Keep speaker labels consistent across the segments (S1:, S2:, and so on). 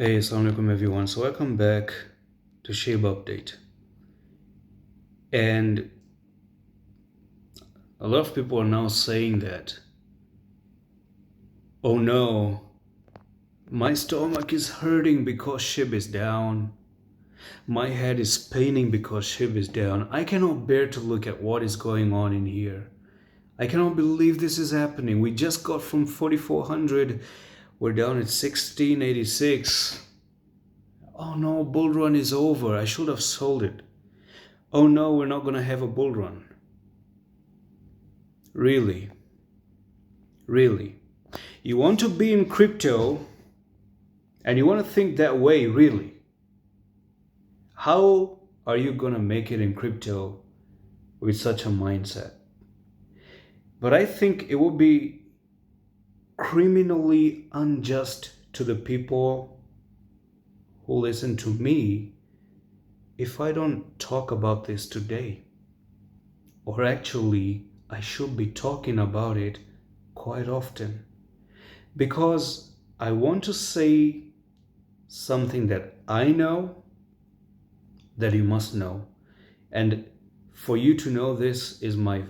S1: Hey, assalamu alaikum everyone. So welcome back to SHIB update. And a lot of people are now saying that, oh no, my stomach is hurting because SHIB is down. My head is paining because SHIB is down. I cannot bear to look at what is going on in here. I cannot believe this is happening. We just got from 4,400. We're down at 1686. Oh no, bull run is over. I should have sold it. Oh no, we're not going to have a bull run. Really? Really? You want to be in crypto and you want to think that way, really? How are you going to make it in crypto with such a mindset? But I think it would be criminally unjust to the people who listen to me if I don't talk about this today. Or actually, I should be talking about it quite often, because I want to say something that I know that you must know. And for you to know this is my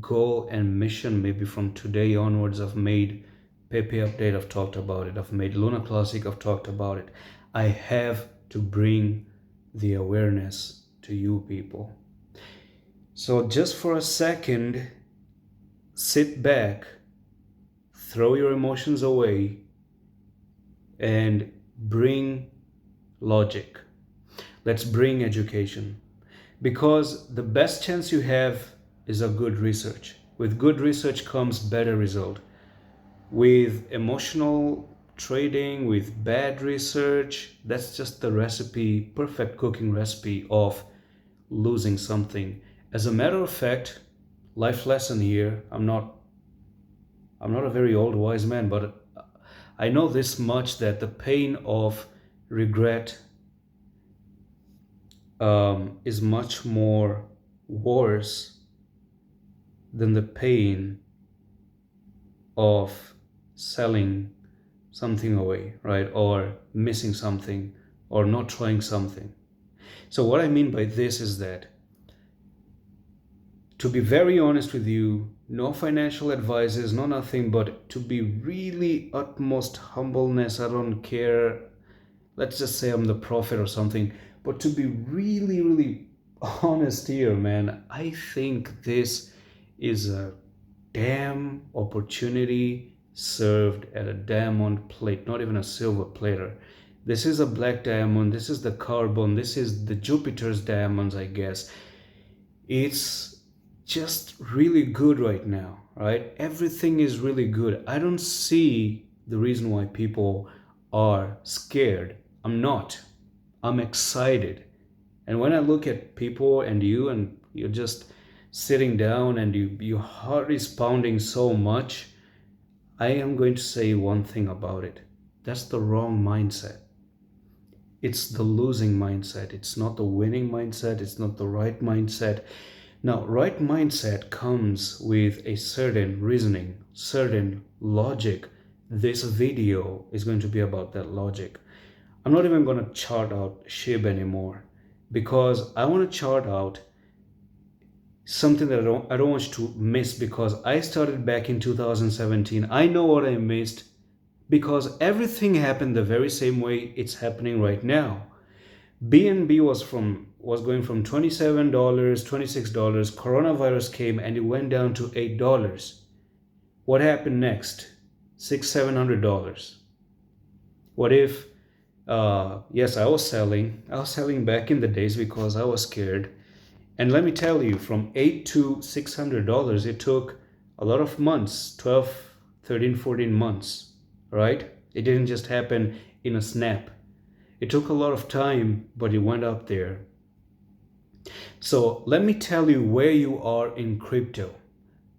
S1: goal and mission. Maybe from today onwards, I've made Pepe Update, I've talked about it. I've made Luna Classic, I've talked about it. I have to bring the awareness to you people. So just for a second, sit back, throw your emotions away, and bring logic. Let's bring education. Because the best chance you have is a good research. With good research comes better result. With emotional trading, with bad research, that's just the recipe, perfect cooking recipe of losing something. As a matter of fact, life lesson here, I'm not a very old wise man, but I know this much, that the pain of regret is much more worse than the pain of selling something away, right? Or missing something, or not trying something. So what I mean by this is that, to be very honest with you, no financial advices, no nothing, but to be really utmost humbleness, I don't care, let's just say I'm the prophet or something, but to be really, really honest here, man, I think this is a damn opportunity served at a diamond plate, not even a silver platter. This is a black diamond, this is the carbon, this is the Jupiter's diamonds, I guess. It's just really good right now, right? Everything is really good. I don't see the reason why people are scared. I'm not. I'm excited. And when I look at people and you're just sitting down and your heart is pounding so much, I am going to say one thing about it. That's the wrong mindset. It's the losing mindset. It's not the winning mindset. It's not the right mindset. Now, right mindset comes with a certain reasoning, certain logic. This video is going to be about that logic. I'm not even going to chart out SHIB anymore, because I want to chart out something that I don't want you to miss, because I started back in 2017. I know what I missed, because everything happened the very same way it's happening right now. BNB was going from $27, $26. Coronavirus came and it went down to $8. What happened next? $600-$700. What if yes, I was selling back in the days because I was scared. And let me tell you, from $8 to $600, it took a lot of months, 12, 13, 14 months, right? It didn't just happen in a snap. It took a lot of time, but it went up there. So let me tell you where you are in crypto.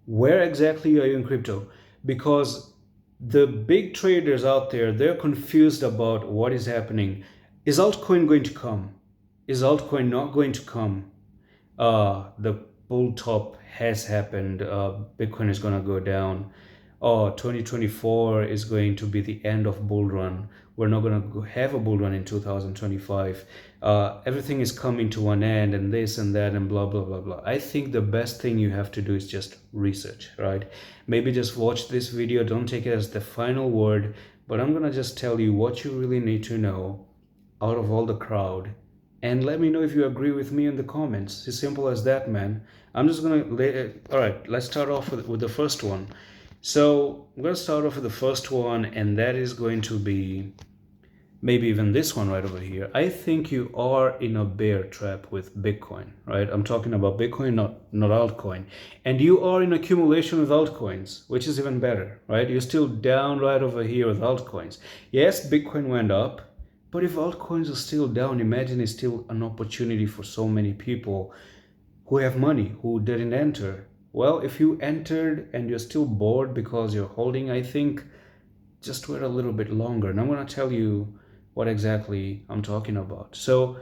S1: Where exactly are you in crypto? Because the big traders out there, they're confused about what is happening. Is altcoin going to come? Is altcoin not going to come? The bull top has happened. Bitcoin is going to go down. oh, 2024 is going to be the end of bull run. We're not going to have a bull run in 2025. Everything is coming to an end and this and that and blah, blah, blah, blah. I think the best thing you have to do is just research, right? Maybe just watch this video. Don't take it as the final word, but I'm going to just tell you what you really need to know out of all the crowd. And let me know if you agree with me in the comments. It's simple as that, man. I'm just going to lay it. All right, let's start off with the first one. So I'm going to start off with the first one, and that is going to be maybe even this one right over here. I think you are in a bear trap with Bitcoin, right? I'm talking about Bitcoin, not altcoin. And you are in accumulation with altcoins, which is even better, right? You're still down right over here with altcoins. Yes, Bitcoin went up, but if altcoins are still down, imagine it's still an opportunity for so many people who have money, who didn't enter. Well, if you entered and you're still bored because you're holding, I think just wait a little bit longer. And I'm going to tell you what exactly I'm talking about. So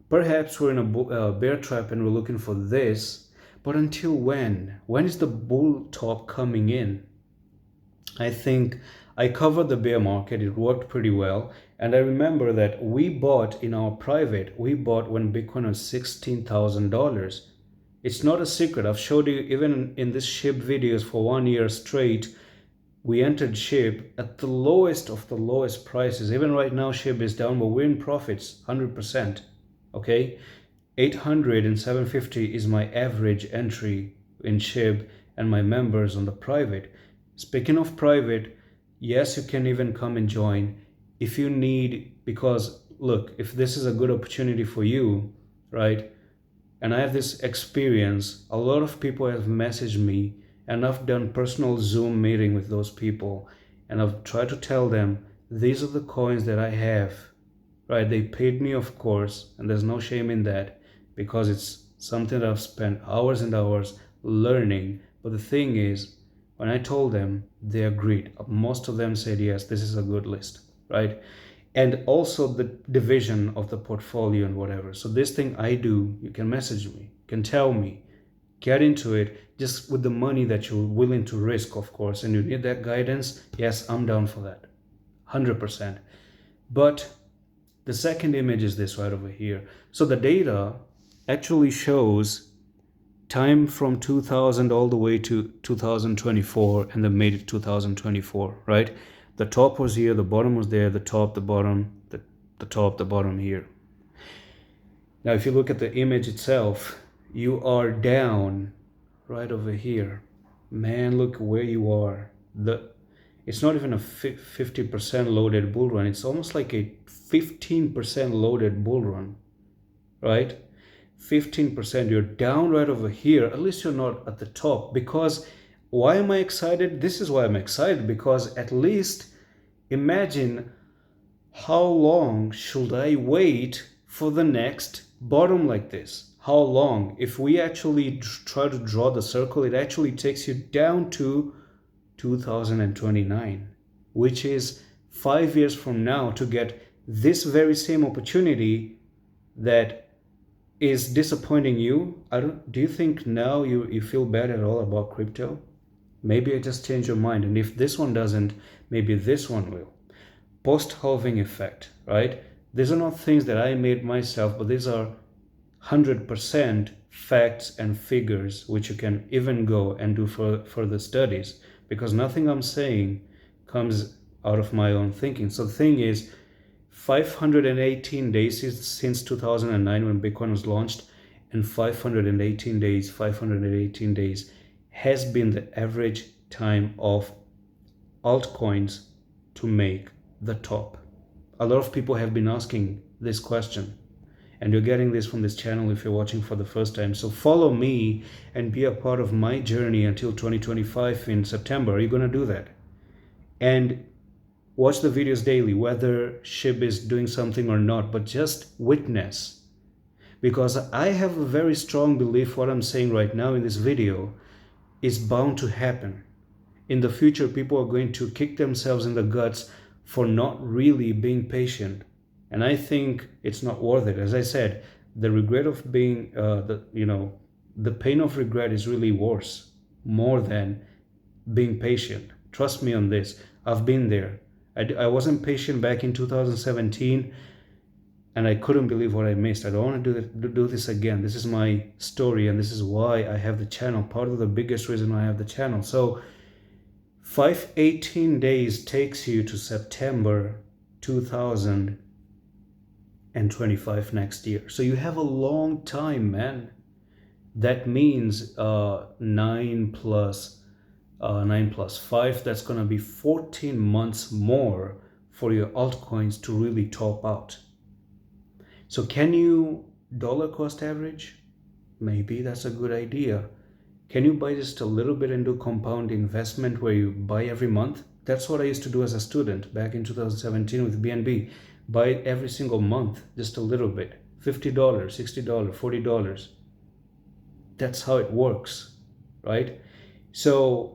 S1: perhaps we're in a bear trap and we're looking for this, but until when? When is the bull top coming in? I think I covered the bear market. It worked pretty well. And I remember that we bought in our private, we bought when Bitcoin was $16,000. It's not a secret. I've showed you even in this SHIB videos for 1 year straight. We entered SHIB at the lowest of the lowest prices. Even right now, SHIB is down, but we're in profits 100%. Okay, 800 and 750 is my average entry in SHIB and my members on the private. Speaking of private, yes, you can even come and join if you need, because look, if this is a good opportunity for you, right? And I have this experience, a lot of people have messaged me and I've done personal Zoom meeting with those people and I've tried to tell them, these are the coins that I have, right? They paid me, of course, and there's no shame in that because it's something that I've spent hours and hours learning. But the thing is, when I told them, they agreed. Most of them said, yes, this is a good list, right? And also the division of the portfolio and whatever. So this thing I do, you can message me, you can tell me, get into it just with the money that you're willing to risk, of course, and you need that guidance. Yes, I'm down for that, 100%. But the second image is this right over here. So the data actually shows time from 2000 all the way to 2024, and then made it 2024, right? The top was here, the bottom was there, the top, the bottom, the top, the bottom here. Now, if you look at the image itself, you are down right over here. Man, look where you are. It's not even a 50% loaded bull run. It's almost like a 15% loaded bull run, right? 15%, you're down right over here. At least you're not at the top. Because why am I excited? This is why I'm excited, because at least imagine how long should I wait for the next bottom like this? How long? If we actually try to draw the circle, it actually takes you down to 2029, which is 5 years from now, to get this very same opportunity that is disappointing you. Do you think now you feel bad at all about crypto? Maybe I just changed your mind, and if this one doesn't, maybe this one will. Post-halving effect, right? These are not things that I made myself, but these are 100% facts and figures which you can even go and do further studies, because nothing I'm saying comes out of my own thinking. So the thing is, 518 days since 2009 when Bitcoin was launched, and 518 days has been the average time of altcoins to make the top. A lot of people have been asking this question, and you're getting this from this channel if you're watching for the first time. So follow me and be a part of my journey until 2025 in September. Are you going to do that? And watch the videos daily, whether SHIB is doing something or not, but just witness. Because I have a very strong belief what I'm saying right now in this video is bound to happen. In the future, people are going to kick themselves in the guts for not really being patient. And I think it's not worth it. As I said, the regret of being, the pain of regret is really worse, more than being patient. Trust me on this. I've been there. I wasn't patient back in 2017, and I couldn't believe what I missed. I don't want to do this again. This is my story, and this is why I have the channel. Part of the biggest reason why I have the channel. So 518 days takes you to September 2025 next year. So you have a long time, man. That means 9 plus 5, that's going to be 14 months more for your altcoins to really top out. So can you dollar cost average? Maybe that's a good idea. Can you buy just a little bit and do compound investment where you buy every month? That's what I used to do as a student back in 2017 with BNB. Buy every single month, just a little bit. $50, $60, $40. That's how it works, right? So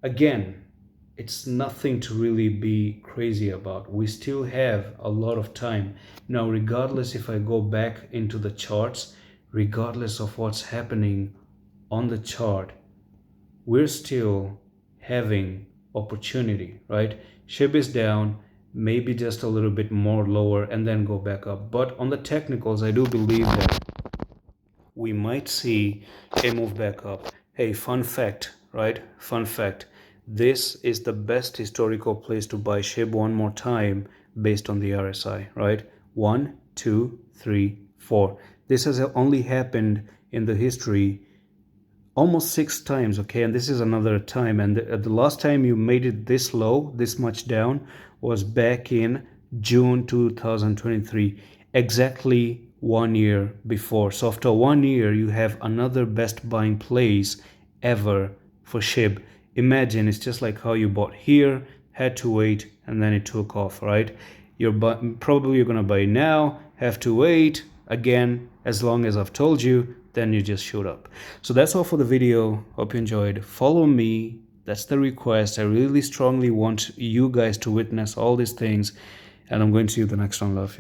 S1: again, it's nothing to really be crazy about. We still have a lot of time. Now, regardless if I go back into the charts, regardless of what's happening on the chart, we're still having opportunity, right? SHIB is down, maybe just a little bit more lower and then go back up. But on the technicals, I do believe that we might see a move back up. Hey, fun fact, right? Fun fact. This is the best historical place to buy SHIB one more time based on the RSI, right? 1, 2, 3, 4. This has only happened in the history almost 6 times, okay? And this is another time. And the last time you made it this low, this much down, was back in June 2023, exactly 1 year before. So after 1 year, you have another best buying place ever for SHIB. Imagine it's just like how you bought here, had to wait, and then it took off, right? Probably you're gonna buy now, have to wait again, as long as I've told you, then you just shoot up. So that's all for the video. Hope you enjoyed. Follow me. That's the request. I really strongly want you guys to witness all these things, and I'm going to see you the next one. Love.